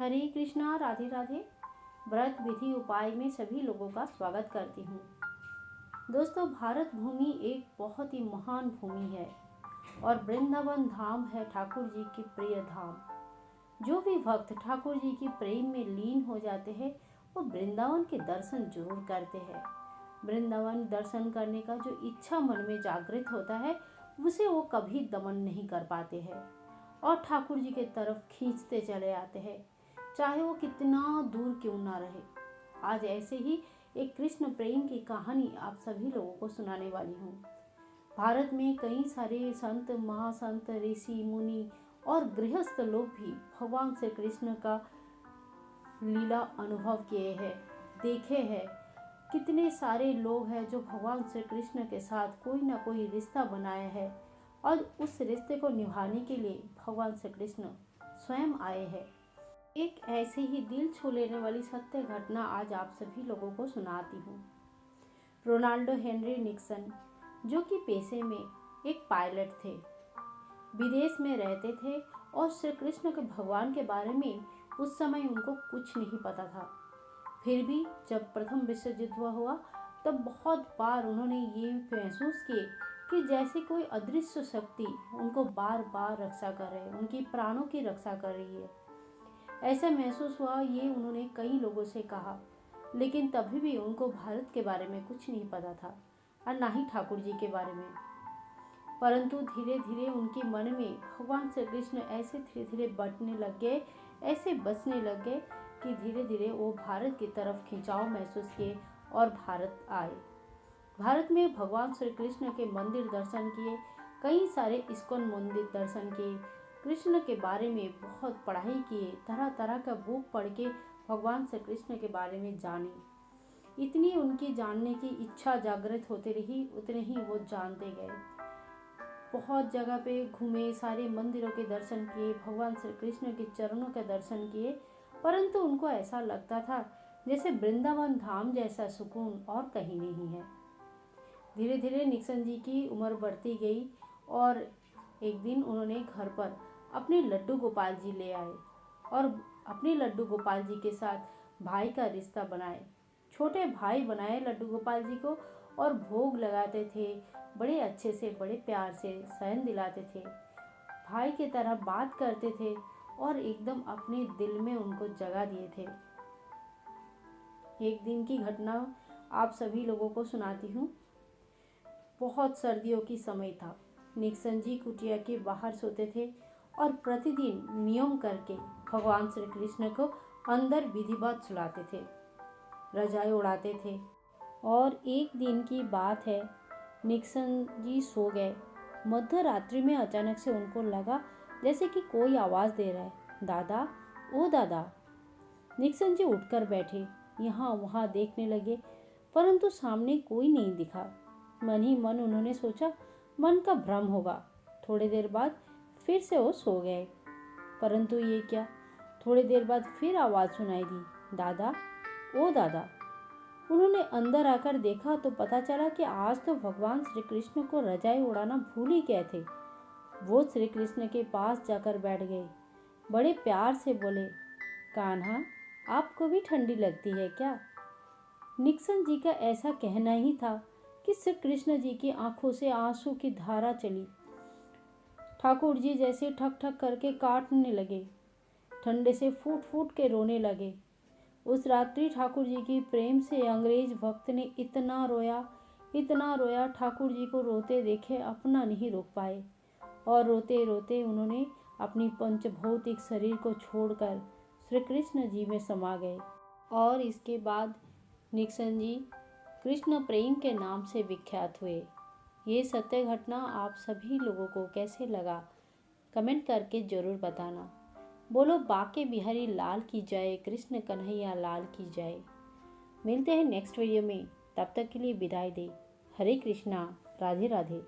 हरे कृष्णा, राधे राधे। व्रत विधि उपाय में सभी लोगों का स्वागत करती हूँ। दोस्तों, भारत भूमि एक बहुत ही महान भूमि है और वृंदावन धाम है ठाकुर जी की प्रिय धाम। जो भी भक्त ठाकुर जी की प्रेम में लीन हो जाते हैं वो वृंदावन के दर्शन जरूर करते हैं। वृंदावन दर्शन करने का जो इच्छा मन में जागृत होता है उसे वो कभी दमन नहीं कर पाते हैं और ठाकुर जी के तरफ खींचते चले आते हैं, चाहे वो कितना दूर क्यों ना रहे। आज ऐसे ही एक कृष्ण प्रेम की कहानी आप सभी लोगों को सुनाने वाली हूँ। भारत में कई सारे संत, महासंत, ऋषि, मुनि और गृहस्थ लोग भी भगवान श्री कृष्ण का लीला अनुभव किए हैं, देखे हैं। कितने सारे लोग हैं जो भगवान श्री कृष्ण के साथ कोई ना कोई रिश्ता बनाया है और उस रिश्ते को निभाने के लिए भगवान श्री कृष्ण स्वयं आए हैं। एक ऐसे ही दिल छू लेने वाली सत्य घटना आज आप सभी लोगों को सुनाती हूँ। रोनाल्डो हेनरी निक्सन, जो कि पेशे में एक पायलट थे, विदेश में रहते थे और श्री कृष्ण के भगवान के बारे में उस समय उनको कुछ नहीं पता था। फिर भी जब प्रथम विश्व युद्ध हुआ तब बहुत बार उन्होंने ये महसूस किए कि जैसे कोई अदृश्य शक्ति उनको बार बार रक्षा कर रही है, उनकी प्राणों की रक्षा कर रही है। ऐसा महसूस हुआ, ये उन्होंने कई लोगों से कहा, लेकिन तभी भी उनको भारत के बारे में कुछ नहीं पता था और ना ही ठाकुर जी के बारे में। परंतु धीरे धीरे उनके मन में भगवान श्री कृष्ण ऐसे धीरे धीरे बटने लग गए, ऐसे बसने लग गए कि धीरे धीरे वो भारत की तरफ खिंचाव महसूस किए और भारत आए। भारत में भगवान श्री कृष्ण के मंदिर दर्शन किए, कई सारे इस्कॉन मंदिर दर्शन किए, कृष्ण के बारे में बहुत पढ़ाई किए, तरह तरह का बुक पढ़ के भगवान श्री कृष्ण के बारे में जाने। इतनी उनकी जानने की इच्छा जागृत होती रही, उतने ही वो जानते गए। बहुत जगह पे घूमे, सारे मंदिरों के दर्शन किए, भगवान श्री कृष्ण के चरणों के दर्शन किए, परंतु उनको ऐसा लगता था जैसे वृंदावन धाम जैसा सुकून और कहीं नहीं है। धीरे धीरे निक्सन जी की उम्र बढ़ती गई और एक दिन उन्होंने घर पर अपने लड्डू गोपाल जी ले आए और अपने लड्डू गोपाल जी के साथ भाई का रिश्ता बनाए। छोटे भाई बनाए लड्डू गोपाल जी को और भोग लगाते थे, बड़े अच्छे से, बड़े प्यार से शयन दिलाते थे, भाई की तरह बात करते थे और एकदम अपने दिल में उनको जगह दिए थे। एक दिन की घटना आप सभी लोगों को सुनाती हूँ। बहुत सर्दियों की समय था। निक्सन जी कुटिया के बाहर सोते थे और प्रतिदिन नियम करके भगवान श्री कृष्ण को अंदर विधिवत सुलाते थे, रजाई उड़ाते थे। और एक दिन की बात है, निक्सन जी सो गए। मध्य रात्रि में अचानक से उनको लगा जैसे कि कोई आवाज़ दे रहा है, दादा, ओ दादा। निक्सन जी उठकर बैठे, यहाँ वहाँ देखने लगे, परंतु सामने कोई नहीं दिखा। मन ही मन उन्होंने सोचा मन का भ्रम होगा। थोड़ी देर बाद फिर से वो सो गए, परंतु ये क्या, थोड़ी देर बाद फिर आवाज़ सुनाई दी, दादा, ओ दादा। उन्होंने अंदर आकर देखा तो पता चला कि आज तो भगवान श्री कृष्ण को रजाई उड़ाना भूल ही गए थे। वो श्री कृष्ण के पास जाकर बैठ गए, बड़े प्यार से बोले, कान्हा, आपको भी ठंडी लगती है क्या? निक्सन जी का ऐसा कहना ही था कि श्री कृष्ण जी की आंखों से आंसू की धारा चली। ठाकुर जी जैसे ठक ठक करके काटने लगे, ठंडे से फूट फूट के रोने लगे। उस रात्रि ठाकुर जी की प्रेम से अंग्रेज भक्त ने इतना रोया, ठाकुर जी को रोते देखे अपना नहीं रोक पाए और रोते रोते उन्होंने अपनी पंचभौतिक शरीर को छोड़कर श्री कृष्ण जी में समा गए। और इसके बाद निक्सन जी कृष्ण प्रेम के नाम से विख्यात हुए। ये सत्य घटना आप सभी लोगों को कैसे लगा, कमेंट करके ज़रूर बताना। बोलो बाके बिहारी लाल की जय, कृष्ण कन्हैया लाल की जय। मिलते हैं नेक्स्ट वीडियो में, तब तक के लिए विदाई दे। हरे कृष्णा, राधे राधे।